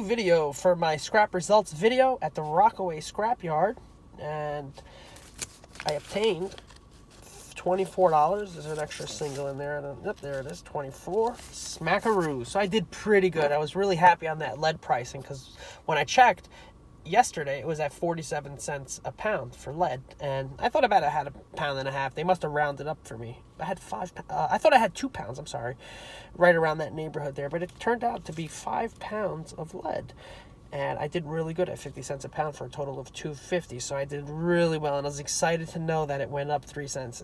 Video for my scrap results video at the Rockaway scrapyard, and I obtained $24. There's an extra single in there. Yep, there it is, 24. Smackaroo. So I did pretty good. I was really happy on that lead pricing because when I checked yesterday, it was at 47 cents a pound for lead, and I thought about it had a pound and a half. They must have rounded up for me. I had I thought I had 2 pounds. I'm sorry, right around that neighborhood there. But it turned out to be 5 pounds of lead, and I did really good at 50 cents a pound for a total of $2.50. So I did really well, and I was excited to know that it went up 3 cents.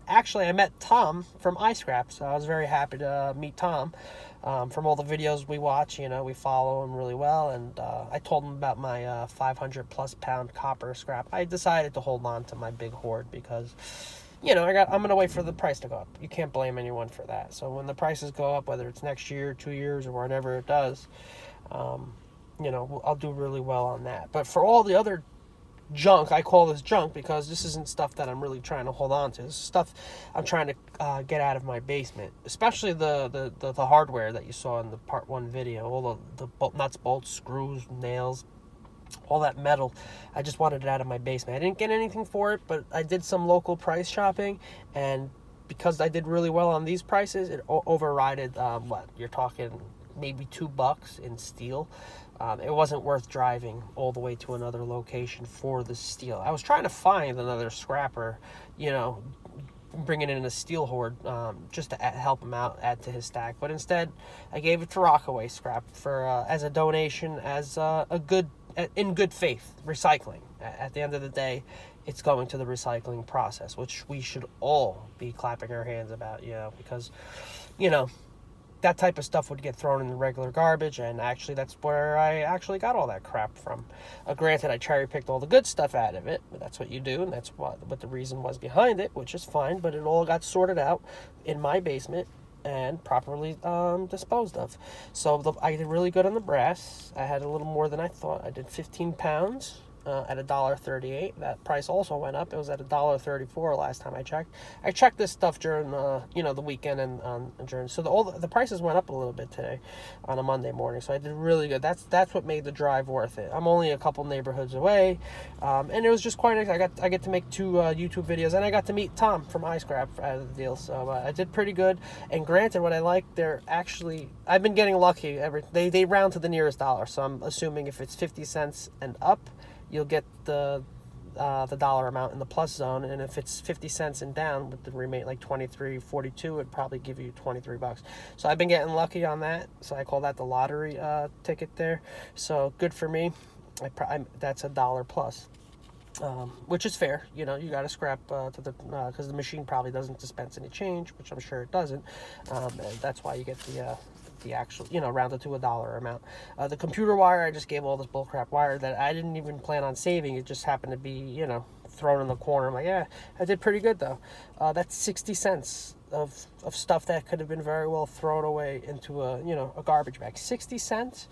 Actually, I met Tom from iScrap, so I was very happy to meet Tom. From all the videos we watch, we follow him really well, and I told him about my 500 plus pound copper scrap. I decided to hold on to my big hoard because, I'm going to wait for the price to go up. You can't blame anyone for that. So when the prices go up, whether it's next year, 2 years, or whenever it does, I'll do really well on that. But for all the other junk, I call this junk because this isn't stuff that I'm really trying to hold on to. This is stuff I'm trying to get out of my basement, especially the hardware that you saw in the part 1 video, all the nuts, bolts, screws, nails, all that metal. I just wanted it out of my basement. I didn't get anything for it, but I did some local price shopping, and because I did really well on these prices, it overrided what you're talking, maybe $2 in steel. It wasn't worth driving all the way to another location for the steel. I was trying to find another scrapper, bringing in a steel hoard, just to help him out, add to his stack. But instead, I gave it to Rockaway Scrap for as a donation, as in good faith recycling. At the end of the day, it's going to the recycling process, which we should all be clapping our hands about, because, that type of stuff would get thrown in the regular garbage, and actually that's where I actually got all that crap from. Granted, I cherry-picked all the good stuff out of it, but that's what you do, and that's what the reason was behind it, which is fine, but it all got sorted out in my basement and properly disposed of. So I did really good on the brass. I had a little more than I thought. I did 15 pounds. At $1.38. That price also went up. It was at $1.34 last time I checked. I checked this stuff during the weekend and during, so the prices went up a little bit today on a Monday morning. So I did really good. That's what made the drive worth it. I'm only a couple neighborhoods away, and it was just quite. I get to make 2 YouTube videos, and I got to meet Tom from iScrap out of the deal. So I did pretty good. And granted, what I like, I've been getting lucky. They round to the nearest dollar. So I'm assuming if it's 50 cents and up, you'll get the dollar amount in the plus zone, and if it's 50 cents and down with the remain like 23.42, it'd probably give you $23. So I've been getting lucky on that. So I call that the lottery ticket there. So good for me. That's $1 plus. Which is fair, you got to scrap because the machine probably doesn't dispense any change, which I'm sure it doesn't, and that's why you get the actual, rounded to $1 amount. The computer wire, I just gave all this bullcrap wire that I didn't even plan on saving. It just happened to be, thrown in the corner. I'm like, yeah, I did pretty good though. That's 60 cents of stuff that could have been very well thrown away into a garbage bag. 60 cents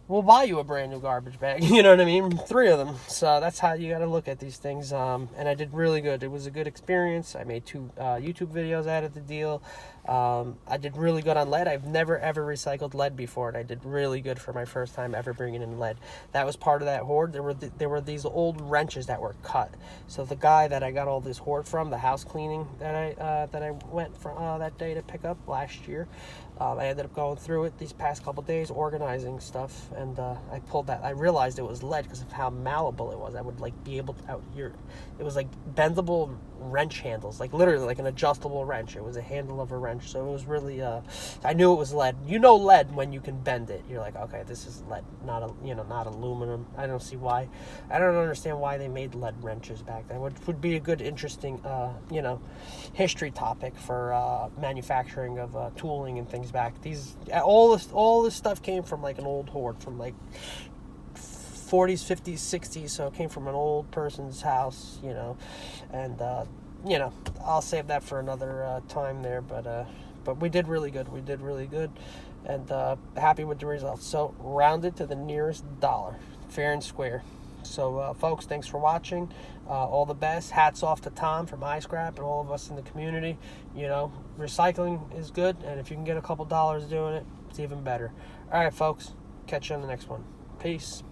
will buy you a brand new garbage bag, you know what I mean? 3 of them. So that's how you got to look at these things. And I did really good. It was a good experience. I made 2 YouTube videos out of the deal. I did really good on lead. I've never ever recycled lead before, and I did really good for my first time ever bringing in lead. That was part of that hoard. There were these old wrenches that were cut. So the guy that I got all this hoard from, the house cleaning that I went from that day to pick up last year, I ended up going through it these past couple days, organizing stuff, and I pulled that. I realized it was lead because of how malleable it was. I would be able to it was like bendable wrench handles, like literally like an adjustable wrench. It was a handle of a wrench, so it was really I knew it was lead. Lead when you can bend it. You're like, okay, this is lead, not aluminum. I don't understand why they made lead wrenches back then. Would be a good interesting history topic for manufacturing of tooling and things back. All this stuff came from like an old hoard from like 40s, 50s, 60s, so it came from an old person's house, and I'll save that for another time there, but we did really good. And happy with the results. So rounded to the nearest dollar, fair and square. So folks, thanks for watching. All the best. Hats off to Tom from iScrap and all of us in the community. Recycling is good, and if you can get a couple dollars doing it, it's even better. All right, folks. catch you on the next one. Peace.